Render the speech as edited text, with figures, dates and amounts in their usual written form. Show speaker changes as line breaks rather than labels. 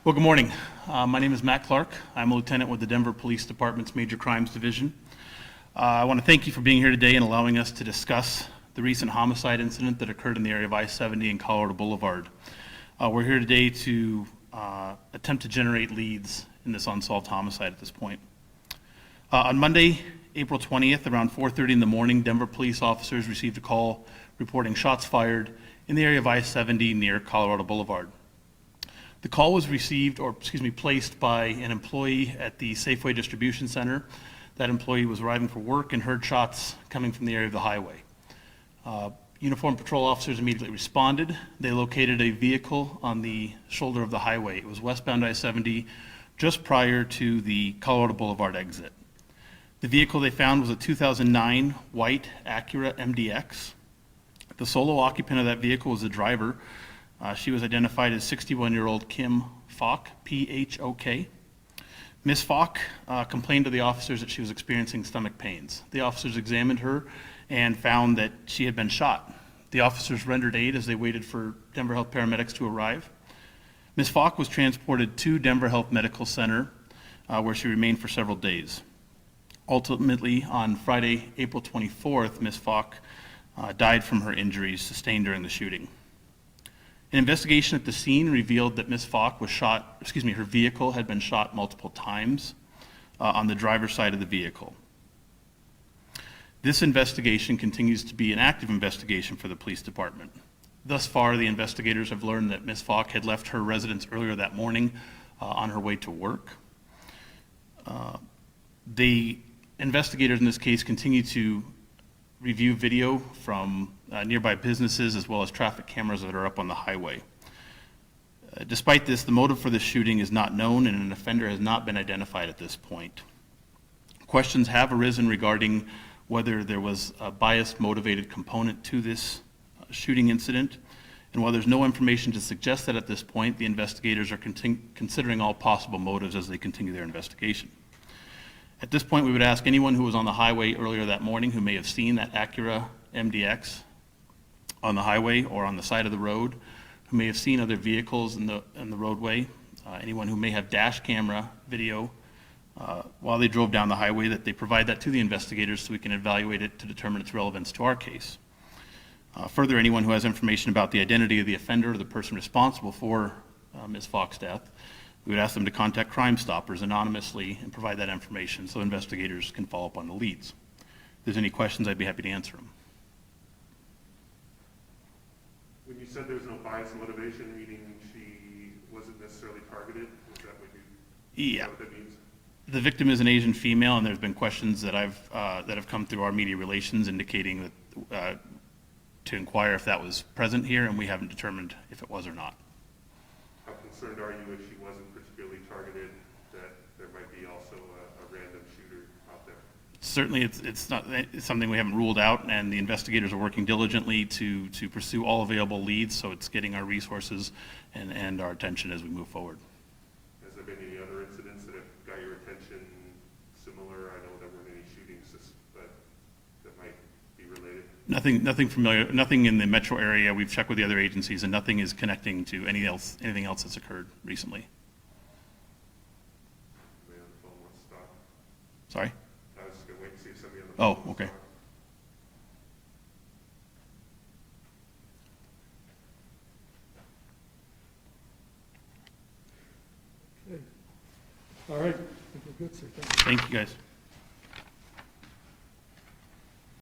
Well, good morning. My name is Matt Clark. I'm a lieutenant with the Denver Police Department's Major Crimes Division. I want to thank you for being here today and allowing us to discuss the recent homicide incident that occurred in the area of I-70 and Colorado Blvd. We're here today to attempt to generate leads in this unsolved homicide at this point. On Monday, April 20th, around 4:30 in the morning, Denver police officers received a call reporting shots fired in the area of I-70 near Colorado Blvd. The call was placed by an employee at the Safeway Distribution Center. That employee was arriving for work and heard shots coming from the area of the highway. Uniformed patrol officers immediately responded. They located a vehicle on the shoulder of the highway. It was westbound I-70 just prior to the Colorado Blvd exit. The vehicle they found was a 2009 white Acura MDX. The solo occupant of that vehicle was the driver. She was identified as 61-year-old Kim Falk, P-H-O-K. Ms. Falk complained to the officers that she was experiencing stomach pains. The officers examined her and found that she had been shot. The officers rendered aid as they waited for Denver Health paramedics to arrive. Ms. Falk was transported to Denver Health Medical Center, where she remained for several days. Ultimately, on Friday, April 24th, Ms. Falk died from her injuries sustained during the shooting. An investigation at the scene revealed that Ms. Falk was shot, her vehicle had been shot multiple times on the driver's side of the vehicle. This investigation continues to be an active investigation for the police department. Thus far, the investigators have learned that Ms. Falk had left her residence earlier that morning on her way to work. The investigators in this case continue to review video from nearby businesses as well as traffic cameras that are up on the highway. Despite this, the motive for this shooting is not known and an offender has not been identified at this point. Questions have arisen regarding whether there was a biased motivated component to this shooting incident, and while there's no information to suggest that at this point, the investigators are considering all possible motives as they continue their investigation. At this point, we would ask anyone who was on the highway earlier that morning who may have seen that Acura MDX on the highway or on the side of the road, who may have seen other vehicles in the roadway, anyone who may have dash camera video while they drove down the highway, that they provide that to the investigators so we can evaluate it to determine its relevance to our case. Further, anyone who has information about the identity of the offender or the person responsible for Ms. Falk's death, we would ask them to contact Crime Stoppers anonymously and provide that information so investigators can follow up on the leads. If there's any questions, I'd be happy to answer them.
When you said there's no bias motivation, meaning she wasn't necessarily targeted, is that what
Yeah.
what that means?
The victim is an Asian female, and there's been questions that have come through our media relations indicating that to inquire if that was present here, and we haven't determined if it was or not.
How concerned are you if she wasn't particularly targeted, that there might be also a random shooter out there?
Certainly, it's something we haven't ruled out, and the investigators are working diligently to pursue all available leads, so it's getting our resources and our attention as we move forward.
Has there been any other incidents that have got your attention similar? I know there weren't any shootings, but that might be related.
Nothing familiar, nothing in the metro area. We've checked with the other agencies, and nothing is connecting to anything else that's occurred recently.
Somebody on the phone wants to stop.
Sorry?
I was just going to wait and see if somebody on the phone
Oh,
wants to
okay.
stop.
Okay. All right, I think we're good, sir. Thank you.
Thank you, guys.